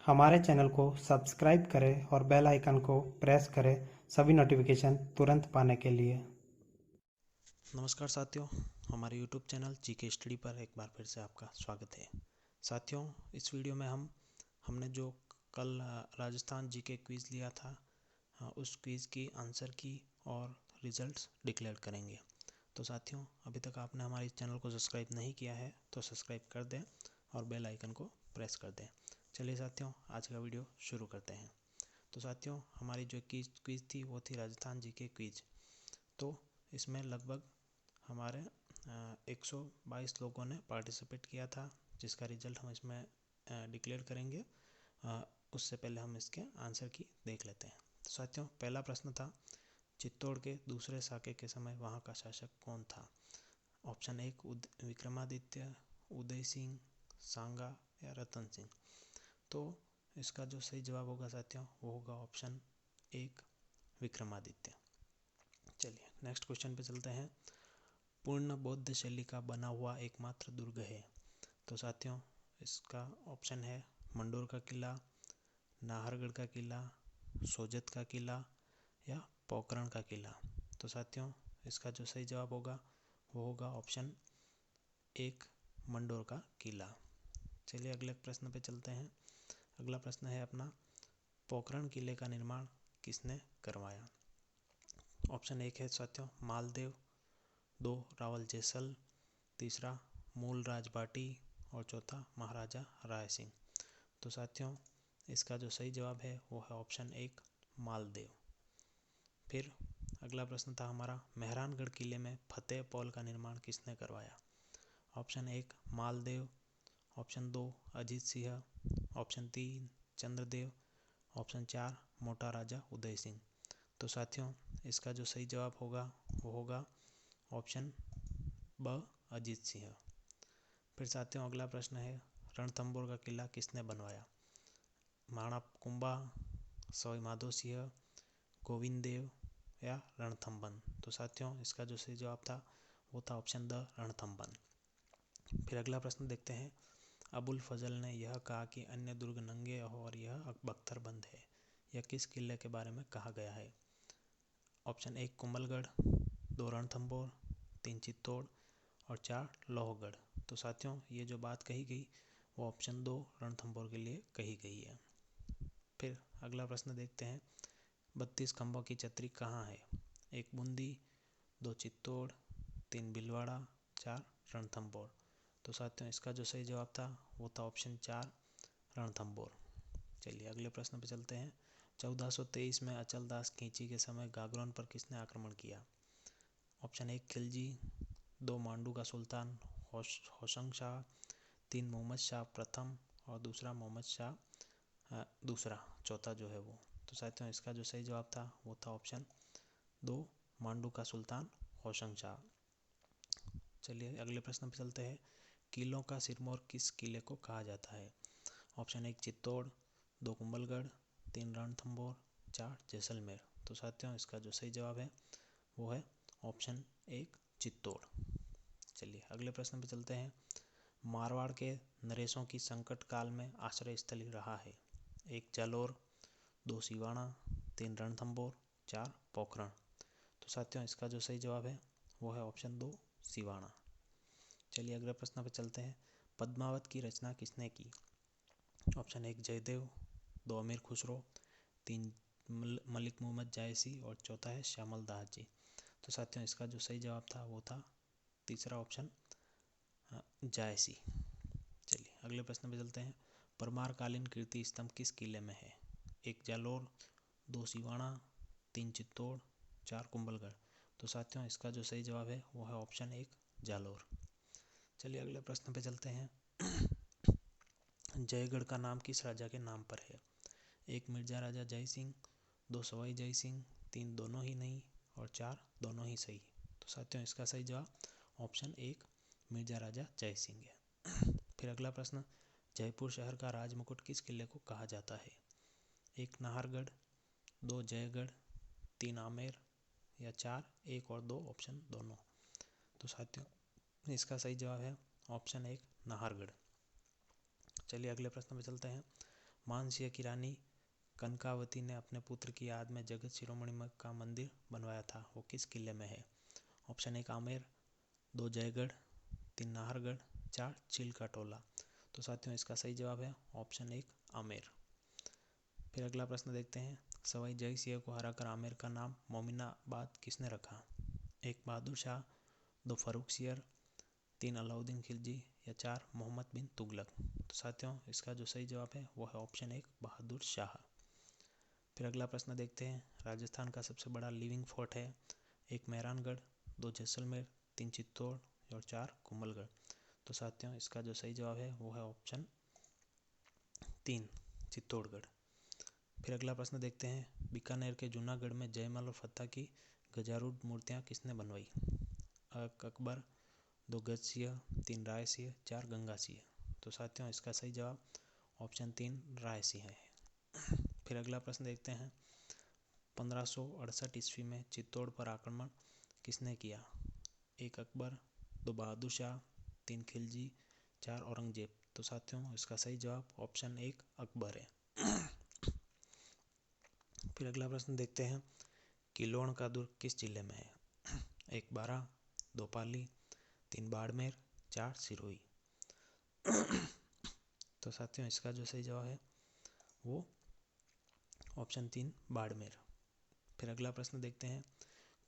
हमारे चैनल को सब्सक्राइब करें और बेल आइकन को प्रेस करें सभी नोटिफिकेशन तुरंत पाने के लिए। नमस्कार साथियों, हमारे YouTube चैनल जीके स्टडी पर एक बार फिर से आपका स्वागत है। साथियों, इस वीडियो में हमने जो कल राजस्थान जीके क्विज़ लिया था, उस क्विज़ की आंसर की और रिजल्ट्स डिक्लेयर करेंगे। तो साथियों, अभी तक आपने हमारे इस चैनल को सब्सक्राइब नहीं किया है तो सब्सक्राइब कर दें और बेल आइकन को प्रेस कर दें। चलिए साथियों, आज का वीडियो शुरू करते हैं। तो साथियों, हमारी जो क्विज़ थी वो थी राजस्थान जीके क्विज़। तो इसमें लगभग हमारे 122 लोगों ने पार्टिसिपेट किया था, जिसका रिजल्ट हम इसमें डिक्लेयर करेंगे। उससे पहले हम इसके आंसर की देख लेते हैं। तो साथियों, पहला प्रश्न था, चित्तौड़ के दूसरे साके के समय वहाँ का शासक कौन था? ऑप्शन एक विक्रमादित्य, उदय सिंह, सांगा या रतन सिंह। तो इसका जो सही जवाब होगा साथियों, वो होगा ऑप्शन एक, विक्रमादित्य। चलिए नेक्स्ट क्वेश्चन पे चलते हैं। पूर्ण बौद्ध शैली का बना हुआ एकमात्र दुर्ग है। तो साथियों, इसका ऑप्शन है मंडोर का किला, नाहरगढ़ का किला, सोजत का किला या पोखरण का किला। तो साथियों, इसका जो सही जवाब होगा वो होगा ऑप्शन एक, मंडोर का किला। चलिए अगले प्रश्न पे चलते हैं। अगला प्रश्न है अपना, पोखरण किले का निर्माण किसने करवाया? ऑप्शन एक है साथियों मालदेव, दो रावल जैसल, तीसरा मूल राज बाटी और चौथा महाराजा राय सिंह। तो साथियों, इसका जो सही जवाब है वो है ऑप्शन एक, मालदेव। फिर अगला प्रश्न था हमारा, मेहरानगढ़ किले में फतेह पोल का निर्माण किसने करवाया? ऑप्शन एक मालदेव, ऑप्शन दो अजीत सिंह, ऑप्शन तीन चंद्रदेव, ऑप्शन चार मोटा राजा उदय सिंह। तो साथियों, इसका जो सही जवाब होगा वो होगा ऑप्शन ब, अजीत सिंह। फिर साथियों, अगला प्रश्न है, रणथंभौर का किला किसने बनवाया? महाराणा कुंभा, सवाई माधो सिंह, गोविंद देव या रणथंभन। तो साथियों, इसका जो सही जवाब था वो था ऑप्शन द, रणथंभन। फिर अगला प्रश्न देखते हैं, अबुल फजल ने यह कहा कि अन्य दुर्ग नंगे और यह बख्तरबंद है, यह किस किले के बारे में कहा गया है? ऑप्शन एक कुंभलगढ़, दो रणथंभौर, तीन चित्तौड़ और चार लोहगढ़। तो साथियों, ये जो बात कही गई वो ऑप्शन दो रणथंभौर के लिए कही गई है। फिर अगला प्रश्न देखते हैं, 32 खंभों की छतरी कहाँ है? एक बूंदी, दो चित्तौड़, तीन भीलवाड़ा, चार रणथंभौर। तो साथियों, इसका जो सही जवाब था वो था ऑप्शन चार, रणथंभौर। चलिए अगले प्रश्न पे चलते हैं। 1423 में अचलदास खींची के समय गागरोन पर किसने आक्रमण किया? ऑप्शन एक खिलजी, दो मांडू का सुल्तान होशंग शाह, तीन मोहम्मद शाह प्रथम और दूसरा मोहम्मद शाह दूसरा, चौथा जो है वो। तो साथियों, इसका जो सही जवाब था वो था ऑप्शन दो, मांडू का सुल्तान होशंग शाह। चलिए अगले प्रश्न पे चलते हैं, किलों का सिरमौर किस किले को कहा जाता है? ऑप्शन एक चित्तौड़, दो कुंभलगढ़, तीन रणथंभौर, चार जैसलमेर। तो साथियों, इसका जो सही जवाब है वो है ऑप्शन एक, चित्तौड़। चलिए अगले प्रश्न पे चलते हैं, मारवाड़ के नरेशों की संकट काल में आश्रय स्थली रहा है। एक जालोर, दो सिवाना, तीन रणथंभौर, चार पोखरण। तो साथियों, इसका जो सही जवाब है वो है ऑप्शन दो, सिवाना। चलिए अगले प्रश्न पे चलते हैं, पद्मावत की रचना किसने की? ऑप्शन एक जयदेव, दो अमीर खुसरो, तीन मलिक मोहम्मद जायसी और चौथा है श्यामल दास जी। तो साथियों, इसका जो सही जवाब था वो था तीसरा ऑप्शन, जायसी। चलिए अगले प्रश्न पे चलते हैं, परमारकालीन कीर्ति स्तंभ किस किले में है? एक जालोर, दो सिवाना, तीन चित्तौड़, चार कुंभलगढ़। तो साथियों, इसका जो सही जवाब है वो है ऑप्शन एक, जालोर। चलिए अगले प्रश्न पे चलते हैं, जयगढ़ का नाम किस राजा के नाम पर है? एक मिर्जा राजा जय सिंह, दो सवाई जय सिंह, तीन दोनों ही नहीं और चार दोनों ही सही। तो साथियों, इसका सही जवाब ऑप्शन एक, मिर्जा राजा जय सिंह है। फिर अगला प्रश्न, जयपुर शहर का राजमुकुट किस किले को कहा जाता है? एक नाहरगढ़, दो जयगढ़, तीन आमेर या चार एक और दो, ऑप्शन दोनों। तो साथियों, इसका सही जवाब है ऑप्शन एक, नाहरगढ़। चलिए अगले प्रश्न पे चलते हैं, मानसिंह की रानी कनकावती ने अपने पुत्र की याद में जगत शिरोमणि का मंदिर बनवाया था, वो किस किले में है? ऑप्शन 1 आमेर, 2 जयगढ़, 3 नाहरगढ़, 4 चिल्का टोला। तो साथियों इसका सही जवाब है ऑप्शन 1 आमेर। फिर अगला प्रश्न देखते हैं, सवाई जय सिंह को हराकर आमेर का नाम मोमिनाबाद किसने रखा? 1 बहादुर शाह, 2 फर्रुखसियर, 3 अलाउद्दीन खिलजी या 4 मोहम्मद बिन तुगलक। तो साथियों इसका जो सही जवाब है वो है ऑप्शन 1 बहादुर शाह। फिर अगला प्रश्न देखते हैं, राजस्थान का सबसे बड़ा लिविंग फोर्ट है? 1 मेहरानगढ़, 2 जैसलमेर, 3 चित्तौड़ और 4 कुंभलगढ़। तो साथियों इसका जो सही जवाब है वो है ऑप्शन 3 चित्तौड़गढ़। फिर अगला प्रश्न देखते हैं, बीकानेर के जूनागढ़ में जयमल और फतेह की गजारूढ़ मूर्तियाँ किसने बनवाई? 1 अकबर, 2 गज सिंह, 3 राय सिंह, 4 गंगा सिंह। तो साथियों इसका सही जवाब ऑप्शन 3 राय सिंह है। फिर अगला प्रश्न देखते हैं, 1568 ईस्वी में चित्तौड़ पर आक्रमण किसने किया? 1 अकबर, 2 बहादुर शाह, 3 खिलजी, 4 औरंगजेब। तो साथियों इसका सही जवाब ऑप्शन 1 अकबर है। फिर अगला प्रश्न देखते हैं, किलोण का दुर्ग किस जिले में है? 1 बारां, 2 पाली, 3 बाड़मेर, 4 सिरोही। तो साथियों इसका जो सही जवाब है वो ऑप्शन 3 बाड़मेर। फिर अगला प्रश्न देखते हैं,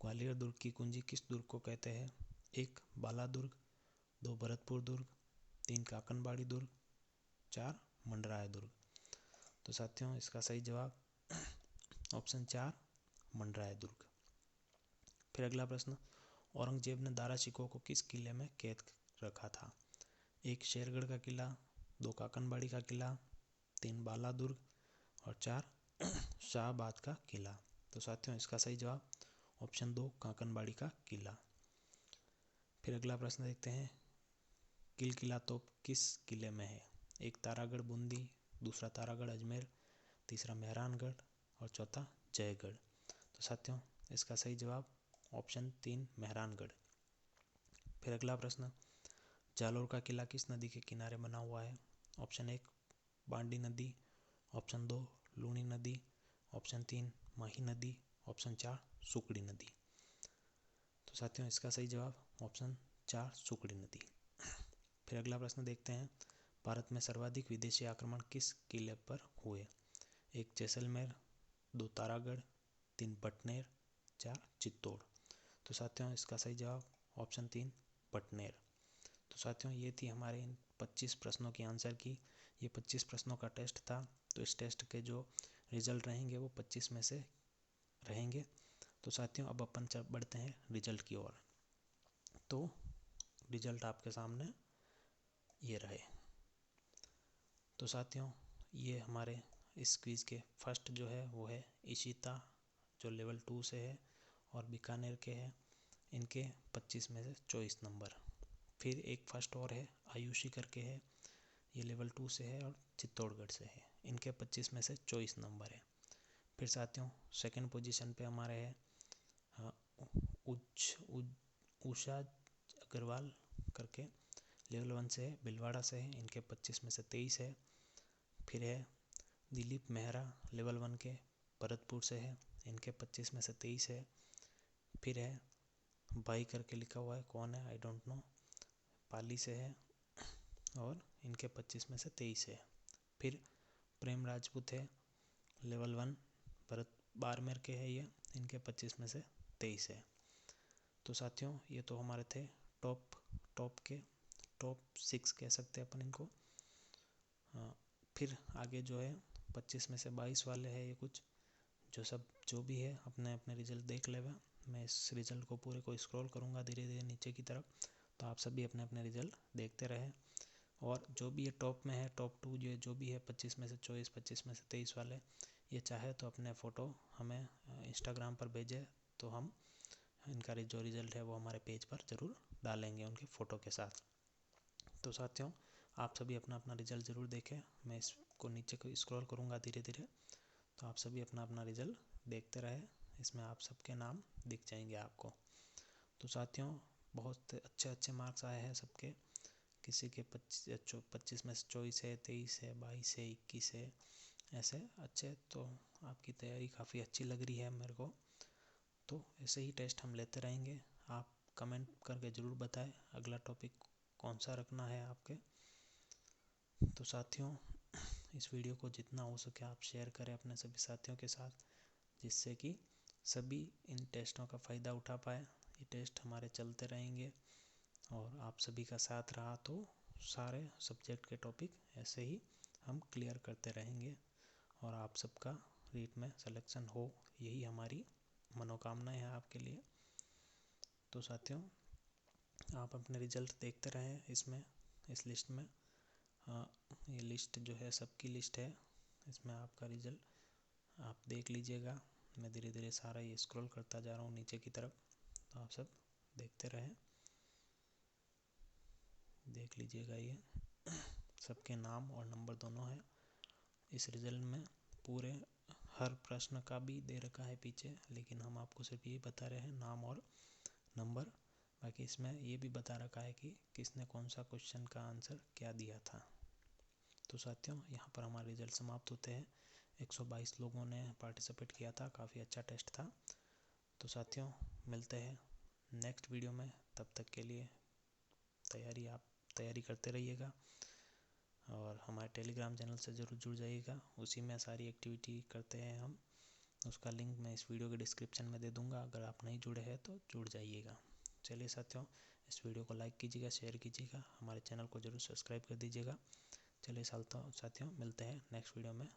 ग्वालियर दुर्ग की कुंजी किस दुर्ग को कहते हैं? 1 बाला दुर्ग, 2 भरतपुर दुर्ग, 3 काकनबाड़ी दुर्ग, 4 मंडराय दुर्ग। तो साथियों इसका सही जवाब ऑप्शन 4 मंडराय दुर्ग। फिर अगला प्रश्न, औरंगजेब ने दारा शिकोह को किस किले में कैद रखा था? 1 शेरगढ़ का किला, 2 काकनबाड़ी का किला, 3 बाला दुर्ग और 4 शाहबाद का किला। तो साथियों इसका सही जवाब ऑप्शन 2 काकनबाड़ी का किला। फिर अगला प्रश्न देखते हैं, किलकिला तोप किस किले में है? 1 तारागढ़ बूंदी, दूसरा तारागढ़ अजमेर, तीसरा मेहरानगढ़ और चौथा जयगढ़। तो साथियों इसका सही जवाब ऑप्शन 3 मेहरानगढ़। फिर अगला प्रश्न, जालोर का किला किस नदी के किनारे बना हुआ है? ऑप्शन 1 बांडी नदी, ऑप्शन 2 लूनी नदी, ऑप्शन 3 माही नदी, ऑप्शन 4 सुकड़ी नदी। तो साथियों इसका सही जवाब ऑप्शन 4 सुकड़ी नदी। फिर अगला प्रश्न देखते हैं, भारत में सर्वाधिक विदेशी आक्रमण किस किले पर हुए? 1 जैसलमेर, 2 तारागढ़, 3 बटनेर, 4 चित्तौड़। तो साथियों इसका सही जवाब ऑप्शन 3 बटनेर। तो साथियों ये थी हमारे इन 25 प्रश्नों की आंसर की। ये 25 प्रश्नों का टेस्ट था, तो इस टेस्ट के जो रिजल्ट रहेंगे वो 25 में से रहेंगे। तो साथियों अब अपन बढ़ते हैं रिजल्ट की ओर। तो रिजल्ट आपके सामने ये रहे। तो साथियों ये हमारे इस क्विज़ के फर्स्ट जो है वो है इशिता, जो लेवल 2 से है और बीकानेर के हैं, इनके 25 में से 24 नंबर। फिर एक फर्स्ट और है आयुषी करके है, ये लेवल 2 से है और चित्तौड़गढ़ से है, इनके 25 में से 24 नंबर है। फिर साथियों सेकंड पोजीशन पे हमारे है उषा अग्रवाल करके, लेवल 1 से है, भिलवाड़ा से है, इनके 25 में से 23 है। फिर है दिलीप मेहरा, लेवल 1 के, भरतपुर से है, इनके 25 में से 23 है। फिर है भाई करके लिखा हुआ है, कौन है आई डोंट नो, पाली से है और इनके 25 में से 23 है। फिर प्रेम राजपूत है, लेवल 1 भरत बाड़मेर के है ये, इनके 25 में से 23 है। तो साथियों ये तो हमारे थे टॉप 6 कह सकते हैं अपन इनको। फिर आगे जो है 25 में से 22 वाले हैं, ये कुछ जो भी है अपने अपने रिजल्ट देख लेगा। मैं इस रिजल्ट को पूरे को स्क्रॉल करूँगा धीरे धीरे नीचे की तरफ, तो आप सभी अपने अपने रिजल्ट देखते रहें। और जो भी ये टॉप में है, टॉप 2 जो भी है 25 में से 24, 25 में से 23 वाले, ये चाहे तो अपने फ़ोटो हमें इंस्टाग्राम पर भेजें, तो हम इनका जो रिज़ल्ट है वो हमारे पेज पर ज़रूर डालेंगे उनके फ़ोटो के साथ। तो साथियों आप सभी अपना अपना रिज़ल्ट ज़रूर देखें, मैं इसको नीचे को स्क्रॉल करूँगा धीरे धीरे, तो आप सभी अपना अपना रिज़ल्ट देखते रहें, इसमें आप सबके नाम दिख जाएंगे आपको। तो साथियों बहुत अच्छे मार्क्स आए हैं सबके, किसी के 25 में से 24 है, 23 है, 22 है, 21 है, ऐसे अच्छे, तो आपकी तैयारी काफ़ी अच्छी लग रही है मेरे को। तो ऐसे ही टेस्ट हम लेते रहेंगे। आप कमेंट करके ज़रूर बताएं अगला टॉपिक कौन सा रखना है आपके। तो साथियों, इस वीडियो को जितना हो सके आप शेयर करें अपने सभी साथियों के साथ, जिससे कि सभी इन टेस्टों का फ़ायदा उठा पाए। ये टेस्ट हमारे चलते रहेंगे और आप सभी का साथ रहा तो सारे सब्जेक्ट के टॉपिक ऐसे ही हम क्लियर करते रहेंगे और आप सबका रीट में सिलेक्शन हो, यही हमारी मनोकामना है आपके लिए। तो साथियों, आप अपने रिजल्ट देखते रहें इसमें, इस लिस्ट में। ये लिस्ट जो है सबकी लिस्ट है, इसमें आपका रिजल्ट आप देख लीजिएगा। मैं धीरे धीरे सारा ये स्क्रॉल करता जा रहा हूँ नीचे की तरफ, तो आप सब देखते रहें, देख लीजिएगा। ये सबके नाम और नंबर दोनों है इस रिजल्ट में। पूरे हर प्रश्न का भी दे रखा है पीछे, लेकिन हम आपको सिर्फ ये बता रहे हैं नाम और नंबर। बाकी इसमें ये भी बता रखा है कि किसने कौन सा क्वेश्चन का आंसर क्या दिया था। तो साथियों, यहाँ पर हमारे रिजल्ट समाप्त होते हैं। 122 लोगों ने पार्टिसिपेट किया था, काफ़ी अच्छा टेस्ट था। तो साथियों, मिलते हैं नेक्स्ट वीडियो में। तब तक के लिए आप तैयारी करते रहिएगा और हमारे टेलीग्राम चैनल से ज़रूर जुड़ जाइएगा। उसी में सारी एक्टिविटी करते हैं हम। उसका लिंक मैं इस वीडियो के डिस्क्रिप्शन में दे दूँगा, अगर आप नहीं जुड़े हैं तो जुड़ जाइएगा। चलिए साथियों, इस वीडियो को लाइक कीजिएगा, शेयर कीजिएगा, हमारे चैनल को ज़रूर सब्सक्राइब कर दीजिएगा। चलिए साथियों, मिलते हैं नेक्स्ट वीडियो में।